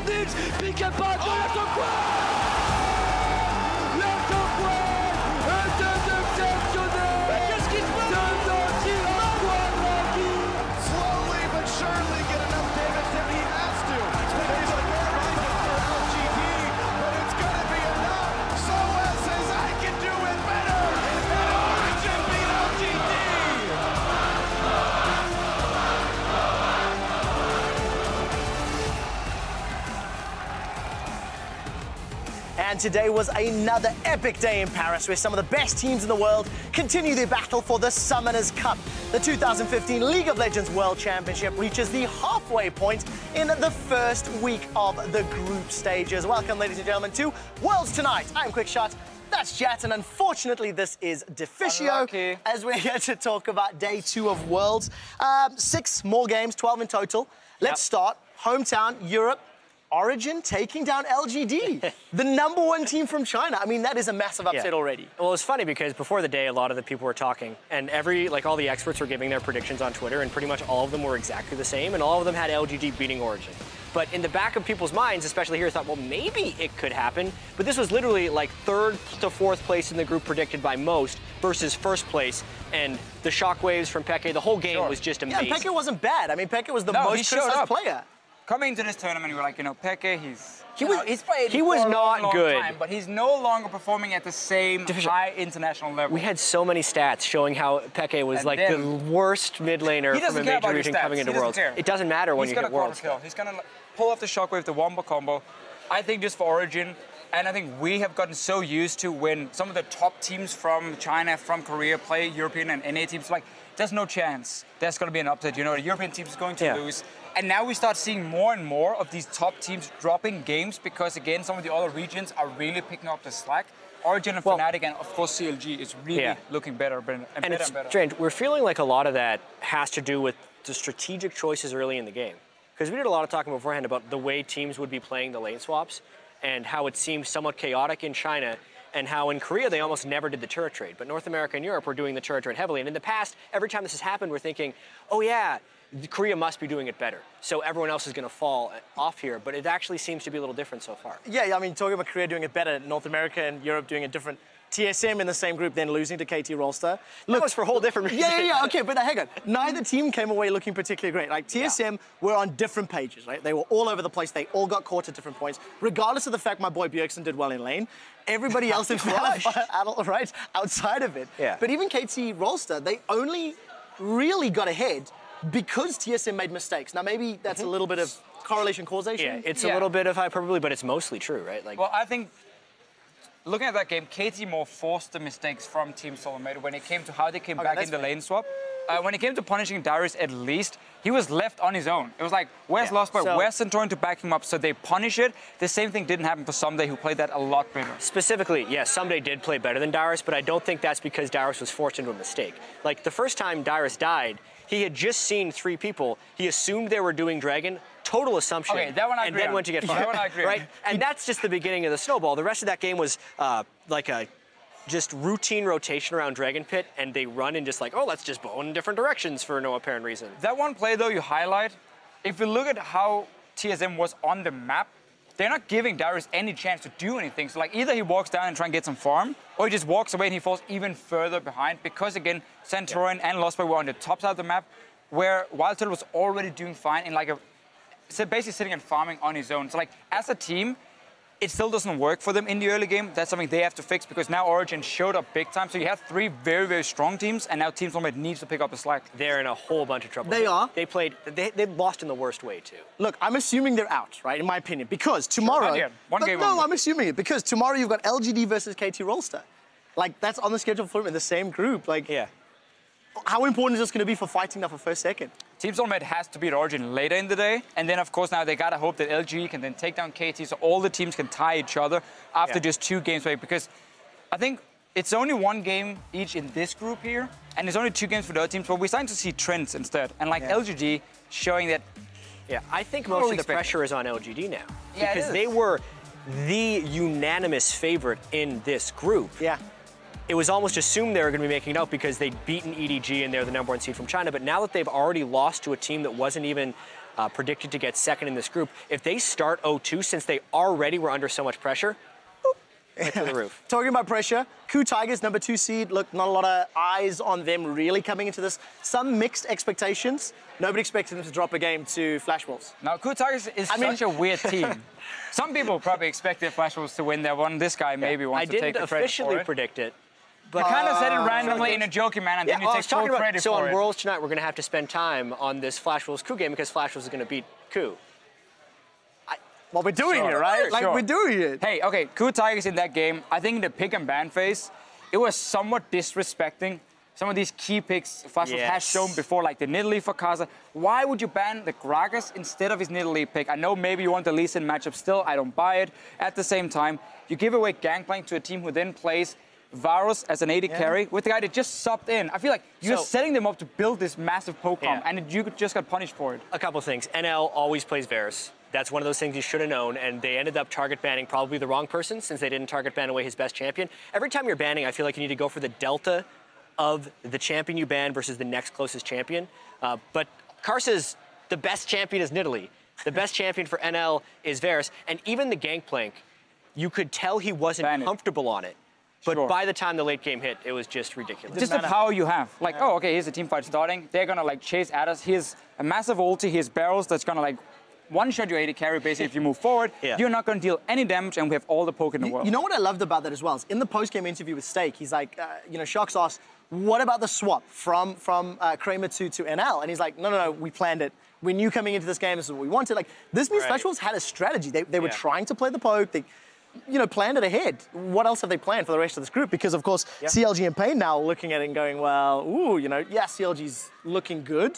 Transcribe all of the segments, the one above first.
Pjanic, piqué pas de la un deuxième exceptionnel. Mais qu'est-ce qui se passe? Slowly but surely get enough damage that he has to. He's a for LGD, but it's gonna be enough. Soaz says I can do it better. And Origin beat LGD. And today was another epic day in Paris where some of the best teams in the world continue their battle for the Summoners Cup. The 2015 League of Legends World Championship reaches the halfway point in the first week of the group stages. Welcome, ladies and gentlemen, to Worlds Tonight. I'm Quickshot. That's Jat, and unfortunately this is Deficio, Unlucky. as we're here to talk about day 2 of Worlds. 6 more games, 12 in total. Let's start. Hometown, Europe. Origin taking down LGD, the #1 team from China. I mean, that is a massive upset already. Well, it's funny because before the day, a lot of the people were talking, and all the experts were giving their predictions on Twitter, and pretty much all of them were exactly the same, and all of them had LGD beating Origin. But in the back of people's minds, especially here, thought, well, maybe it could happen. But this was literally like 3rd to 4th place in the group predicted by most versus 1st place. And the shockwaves from Peke, the whole game was just amazing. Yeah, Peke wasn't bad. I mean, Peke was the most criticized player. Coming into this tournament, you were like, Peke, he's played he was for a not long good. time, but he's no longer performing at the same high international level. We had so many stats showing how Peke was And like then, the worst mid laner from a major region coming into Worlds. It doesn't matter when you get Worlds. He's gonna pull off the shockwave, the wombo combo. I think just for Origin, and I think we have gotten so used to when some of the top teams from China, from Korea play European and NA teams, like, there's no chance there's going to be an upset. You know, the European team is going to lose. And now we start seeing more and more of these top teams dropping games because, again, some of the other regions are really picking up the slack. Origin and Fnatic and, of course, CLG is really looking better and better and it's better. strange. We're feeling like a lot of that has to do with the strategic choices early in the game. Because we did a lot of talking beforehand about the way teams would be playing the lane swaps and how it seemed somewhat chaotic in China and how in Korea they almost never did the turret trade. But North America and Europe were doing the turret trade heavily. And in the past, every time this has happened, we're thinking, oh yeah, Korea must be doing it better. So everyone else is going to fall off here. But it actually seems to be a little different so far. Yeah, I mean, talking about Korea doing it better, North America and Europe doing it different. TSM in the same group, then losing to KT Rolster. Look, that was for a whole different reason. Yeah, okay, but hang on. Neither team came away looking particularly great. Like, TSM were on different pages, right? They were all over the place. They all got caught at different points. Regardless of the fact my boy Bjergsen did well in lane, everybody else in right outside of it. Yeah. But even KT Rolster, they only really got ahead because TSM made mistakes. Now, maybe that's a little bit of correlation causation. Yeah, it's a little bit of hyperbole, but it's mostly true, right? Like, well, I think looking at that game, KT more forced the mistakes from Team Solomid when it came to how they came back in the lane swap. When it came to punishing Darius, at least, he was left on his own. It was like, where's Lostboy? Where's Centurion to back him up? So they punish it. The same thing didn't happen for Someday, who played that a lot better. Specifically, yes, Someday did play better than Darius, but I don't think that's because Darius was forced into a mistake. Like, the first time Darius died, he had just seen 3 people. He assumed they were doing Dragon. Total assumption. Okay, that one I agree And then on. went to get fired. That one I agree on. Right? And that's just the beginning of the snowball. The rest of that game was like a just routine rotation around Dragon Pit, and they run and just like, oh, let's just bow in different directions for no apparent reason. That one play, though, you highlight, if you look at how TSM was on the map, they're not giving Darius any chance to do anything. So, like, either he walks down and try and get some farm, or he just walks away and he falls even further behind because, again, Centurion and Lostboy were on the top side of the map, where Wild Turtle was already doing fine in, like, basically sitting and farming on his own. So, like, as a team, it still doesn't work for them in the early game. That's something they have to fix because now Origin showed up big time. So you have 3 very, very strong teams, and now Team Solomid needs to pick up the slack. They're in a whole bunch of trouble. They are. They lost in the worst way, too. Look, I'm assuming they're out, right, in my opinion, because tomorrow... Not yet. One game No, only. I'm assuming it, because tomorrow you've got LGD versus KT Rolster. Like, that's on the schedule for them in the same group. Like, Yeah. how important is this going to be for fighting now for first, second? Team Solomid has to beat Origin later in the day, and then, of course, now they gotta hope that LG can then take down KT, so all the teams can tie each other after just 2 games away, because I think it's only 1 game each in this group here, and there's only 2 games for the other teams, but we're starting to see trends instead, and like LGD showing that. Yeah, I think most of the pressure is on LGD now. Yeah, because they were the unanimous favorite in this group. Yeah. It was almost assumed they were going to be making it out because they'd beaten EDG and they're the #1 seed from China. But now that they've already lost to a team that wasn't even predicted to get second in this group. If they start 0-2, since they already were under so much pressure, right through the roof. Talking about pressure, Coup Tigers, number 2 seed. Look, not a lot of eyes on them really coming into this. Some mixed expectations. Nobody expected them to drop a game to Flash Wolves. Now, Coup Tigers is such a weird team. Some people probably expected Flash Wolves to win that one. This guy maybe wants to take the credit for it. I didn't officially predict it. But kind of said it randomly in a joking manner, and then you take full credit so for on it. Worlds tonight, we're going to have to spend time on this Flash Wolves Coup game because Flash Wolves is going to beat Coup. Well, we're doing it, right? Like, we're doing it. Hey, okay, Coup Tigers in that game, I think in the pick and ban phase, it was somewhat disrespecting some of these key picks Flash Wolves has shown before, like the Nidalee for Kaza. Why would you ban the Gragas instead of his Nidalee pick? I know maybe you want the Lee Sin matchup still, I don't buy it. At the same time, you give away Gangplank to a team who then plays Varus as an AD carry with the guy that just subbed in. I feel like you're setting them up to build this massive poke comp, and you just got punished for it. A couple things. NL always plays Varus. That's one of those things you should have known, and they ended up target banning probably the wrong person since they didn't target ban away his best champion. Every time you're banning, I feel like you need to go for the delta of the champion you ban versus the next closest champion. But Karsa's the best champion is Nidalee. The best champion for NL is Varus, and even the Gangplank, you could tell he wasn't comfortable on it. But by the time the late game hit, it was just ridiculous. Just the power you have. Like, oh, okay, here's a team fight starting. They're gonna like chase at us. Here's a massive ulti. Here's barrels that's gonna like one-shot your AD carry basically if you move forward. You're not gonna deal any damage, and we have all the poke in the world. You know what I loved about that as well? Is in the post-game interview with Stake, he's like, Sharks asked, what about the swap from Kramer to NL? And he's like, no, we planned it. We knew coming into this game this is what we wanted. Like, this means Flash Wolves had a strategy. They were trying to play the poke. They, planned it ahead. What else have they planned for the rest of this group? Because, of course, CLG and Pain now looking at it and going, well, CLG's looking good.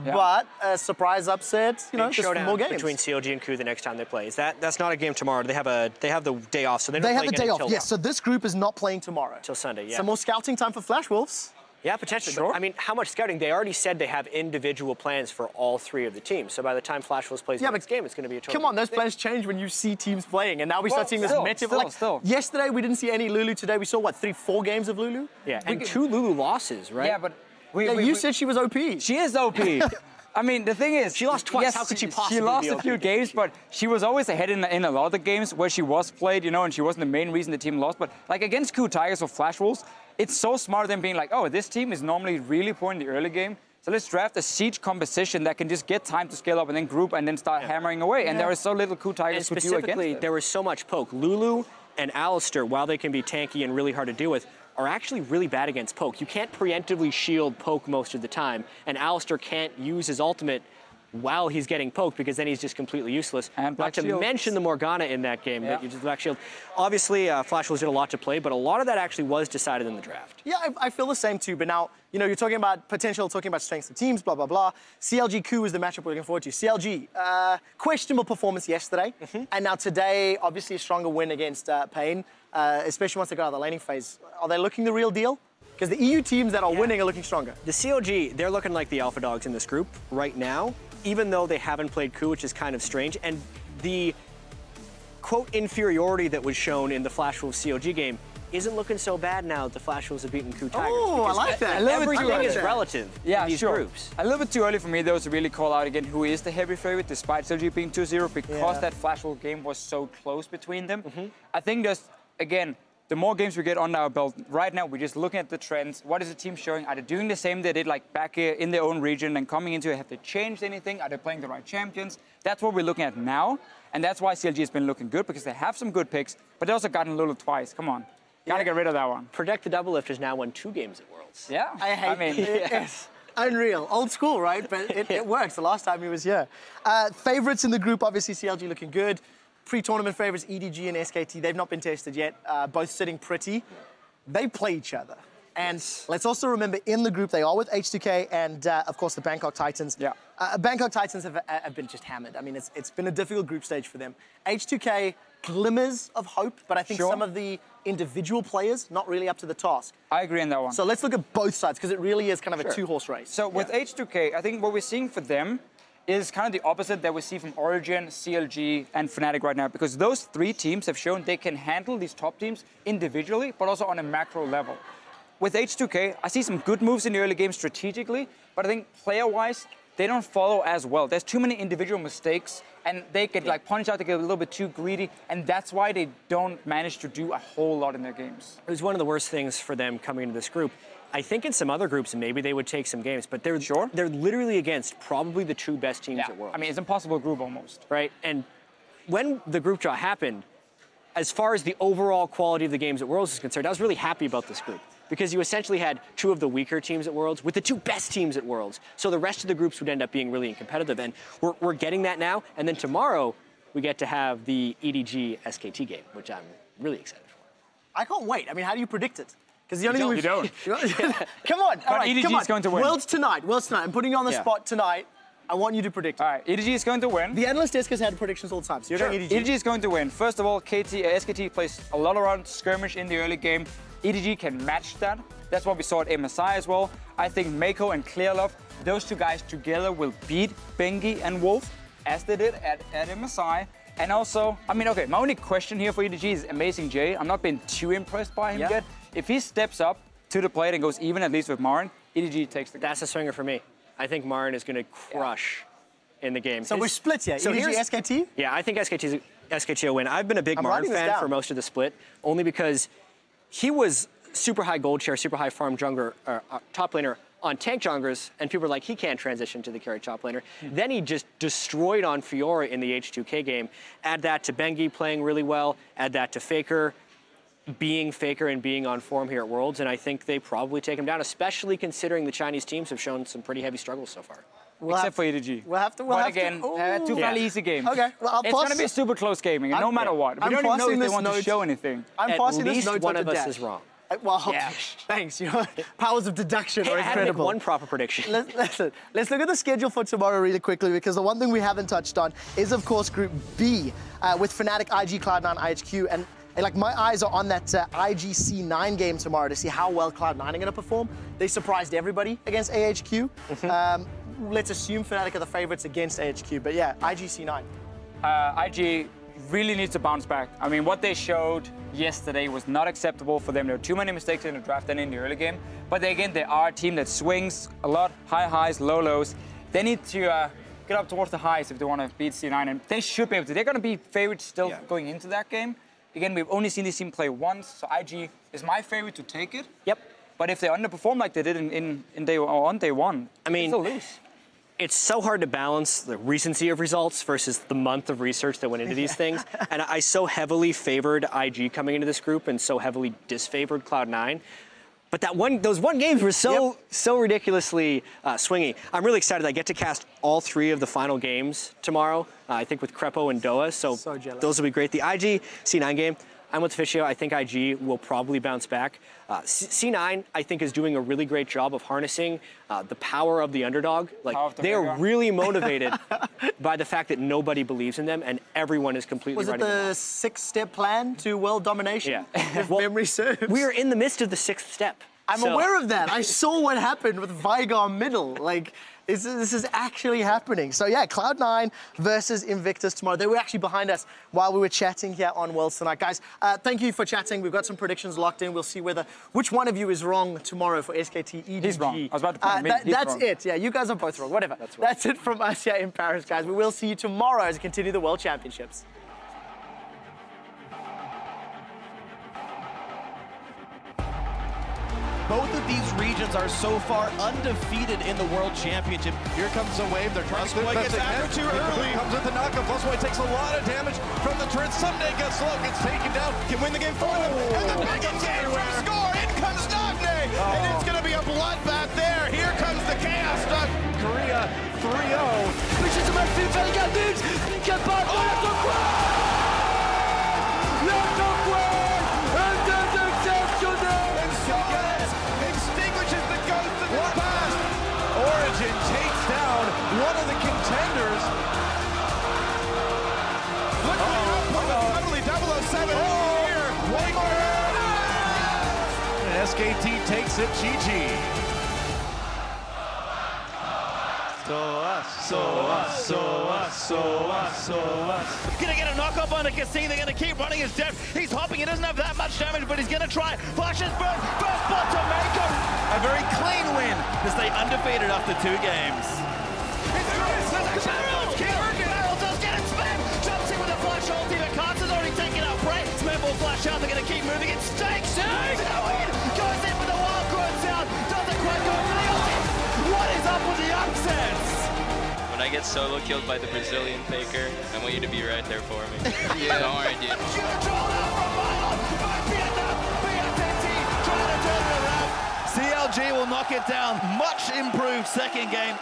But a surprise upset, just more games. Between CLG and Coup the next time they play. That's not a game tomorrow. They have the day off, so they have play the day off. Yes, so this group is not playing tomorrow. Till Sunday, Some more scouting time for Flash Wolves. Yeah, potentially. Sure. But, I mean, how much scouting? They already said they have individual plans for all 3 of the teams. So by the time Flash Wolves plays the next game, it's going to be a total. Come on, those plans change when you see teams playing, and now we start seeing this massive. Yesterday we didn't see any Lulu. Today we saw what 3-4 games of Lulu. Yeah, and 2 Lulu losses, right? Yeah, but you said she was OP. She is OP. I mean, the thing is, she lost twice. Yes, how could she possibly? She lost be a few games, but she was always ahead in a lot of the games where she was played, and she wasn't the main reason the team lost. But like against Coup Tigers or Flash Wolves, it's so smart them being like, oh, this team is normally really poor in the early game, so let's draft a siege composition that can just get time to scale up and then group and then start hammering away. And there is so little Coup Tigers could do against it. There was so much poke. Lulu and Alistar, while they can be tanky and really hard to deal with, are actually really bad against poke. You can't preemptively shield poke most of the time, and Alistar can't use his ultimate while he's getting poked, because then he's just completely useless. And Not to mention the Morgana in that game that uses Black Shield. Obviously, Flash Wolves did a lot to play, but a lot of that actually was decided in the draft. Yeah, I feel the same too. But now, you're talking about potential, talking about strengths of teams, blah, blah, blah. CLG Coup is the matchup we're looking forward to. CLG, questionable performance yesterday. And now today, obviously a stronger win against Pain, especially once they got out of the laning phase. Are they looking the real deal? Because the EU teams that are winning are looking stronger. The CLG, they're looking like the alpha dogs in this group right now, even though they haven't played Coup, which is kind of strange. And the, quote, inferiority that was shown in the Flash Wolves CLG game isn't looking so bad now that the Flash Wolves have beaten Coup Tigers. Oh, I like that. Everything is relative in these groups. A little bit too early for me, though, to really call out again who is the heavy favorite, despite CLG being 2-0, because that Flash Wolves game was so close between them. I think there's, again, the more games we get under our belt, right now we're just looking at the trends. What is the team showing? Are they doing the same they did like back here in their own region and coming into it? Have they changed anything? Are they playing the right champions? That's what we're looking at now. And that's why CLG has been looking good, because they have some good picks, but they also gotten Lulu twice. Come on. Gotta get rid of that one. Protect the Double Lift has now won 2 games at Worlds. Yeah. I hate it. Yes. Unreal. Old school, right? But it works. The last time he was here. Favorites in the group, obviously CLG looking good. Pre-tournament favorites, EDG and SKT, they've not been tested yet, both sitting pretty. They play each other. And let's also remember, in the group, they are with H2K and, of course, the Bangkok Titans. Yeah. Bangkok Titans have been just hammered. I mean, it's been a difficult group stage for them. H2K, glimmers of hope, but I think some of the individual players not really up to the task. I agree on that one. So let's look at both sides, because it really is kind of a 2-horse race. So with H2K, I think what we're seeing for them is kind of the opposite that we see from Origin, CLG, and Fnatic right now, because those 3 teams have shown they can handle these top teams individually, but also on a macro level. With H2K, I see some good moves in the early game strategically, but I think player-wise, they don't follow as well. There's too many individual mistakes, and they get like punched out, they get a little bit too greedy, and that's why they don't manage to do a whole lot in their games. It was one of the worst things for them coming into this group. I think in some other groups, maybe they would take some games, but they're literally against probably the two best teams in the world. I mean, it's an impossible group almost. Right, and when the group draw happened, as far as the overall quality of the games at Worlds is concerned, I was really happy about this group because you essentially had two of the weaker teams at Worlds with the two best teams at Worlds. So the rest of the groups would end up being really competitive, and we're getting that now. And then tomorrow, we get to have the EDG SKT game, which I'm really excited for. I can't wait. I mean, how do you predict it? Because the only thing You don't. Come on. But EDG is going to win. Worlds tonight. I'm putting you on the spot tonight. I want you to predict it. All right, EDG is going to win. The Endless Disc has had predictions all the time, so you're going EDG. EDG is going to win. First of all, SKT plays a lot around skirmish in the early game. EDG can match that. That's what we saw at MSI as well. I think Mako and Clearlove, those two guys together will beat Bengi and Wolf, as they did at MSI. And also, I mean, okay, my only question here for EDG is Amazing J. I'm not been too impressed by him yet. If he steps up to the plate and goes even, at least with Marin, EDG takes the game. That's a swinger for me. I think Marin is going to crush in the game. So we're split here. So EDG, SKT? Yeah, I think SKT will win. I've been a big Marin fan for most of the split, only because he was super high gold share, super high farm jungler, top laner on tank junglers, and people were like, he can't transition to the carry top laner. Then he just destroyed on Fiora in the H2K game. Add that to Bengi playing really well, add that to Faker, being Faker and being on form here at Worlds, and I think they probably take him down, especially considering the Chinese teams have shown some pretty heavy struggles so far. Except for EDG. We'll have to. But again, two fairly easy games. Okay, well, it's going to be a super close gaming, no matter what. We don't even know if they want to show anything. I'm passing this note At least one of us Dash. is wrong. Well, thanks. You know, powers of deduction are I had to make incredible. one proper prediction. Let's look at the schedule for tomorrow really quickly, because the one thing we haven't touched on is, of course, Group B with Fnatic, IG, Cloud9, IHQ, and like my eyes are on that IGC9 game tomorrow to see how well Cloud9 are going to perform. They surprised everybody against AHQ. Let's assume Fnatic are the favorites against AHQ, but yeah, IGC9. IG really needs to bounce back. I mean, what they showed yesterday was not acceptable for them. There were too many mistakes in the draft and in the early game. But again, they are a team that swings a lot, high highs, low lows. They need to get up towards the highs if they want to beat C9, and they should be able to. They're going to be favorites still going into that game. Again, we've only seen this team play once, so IG is my favorite to take it. Yep. But if they underperform like they did on day one, I mean, they'll lose. It's so hard to balance the recency of results versus the month of research that went into these things. And I so heavily favored IG coming into this group and so heavily disfavored Cloud9. But those one games were so ridiculously swingy. I'm really excited. I get to cast all three of the final games tomorrow, I think with Crepo and Doa. So those will be great. The IG C9 game, I'm with Fischio. I think IG will probably bounce back. C9, I think, is doing a really great job of harnessing the power of the underdog. Like, they are really motivated by the fact that nobody believes in them and everyone is completely ready. Was it the 6-step plan to world domination? Yeah. If memory serves. We are in the midst of the 6th step. I'm aware of that. I saw what happened with Vigar middle. Like, this is actually happening. So yeah, Cloud9 versus Invictus tomorrow. They were actually behind us while we were chatting here on Worlds tonight. Guys, thank you for chatting. We've got some predictions locked in. We'll see which one of you is wrong tomorrow for SKT EDG. He's wrong. I was about to put him in. That's it. Yeah, you guys are both wrong. Whatever. That's it from us here in Paris, guys. We will see you tomorrow as we continue the World Championships. Both of these regions are so far undefeated in the World Championship. Here comes a wave. They're trying to get aggro too early. Comes with the knockup. Flusboy takes a lot of damage from the turret. Someday gets slow, gets taken down, can win the game for them. And the big engage for score. In comes Nagne. And it's going to be a bloodbath there. Here comes the Chaos Duck. Korea 3-0. Pushes him up to Belgaduz. Capable de quoi? Origin takes down one of the contenders. Look at the output suddenly 007 here. One more. SKT takes it, GG. Gonna get a knockup on the Cassini. They're gonna keep running his depth. He's hopping. He doesn't have that much damage, but he's gonna try. Flashes burn. First spot to Mako. A very clean win to stay undefeated after 2 games. It's good. There's actually a kill. Barrel does get it. Smith jumps in with a flash ulti, but Carter's already taken out Prey. Smith will flash out. They're going to keep moving. It stakes. Goes in with the wild growth sound. Doesn't quite go for the ulti. What is up with the upsets? When I get solo killed by the Brazilian faker, I want you to be right there for me. Yeah. Don't worry, dude. Controlled out from Vital by Vietnam. BFT trying to turn it around. CLG will knock it down. Much improved second game.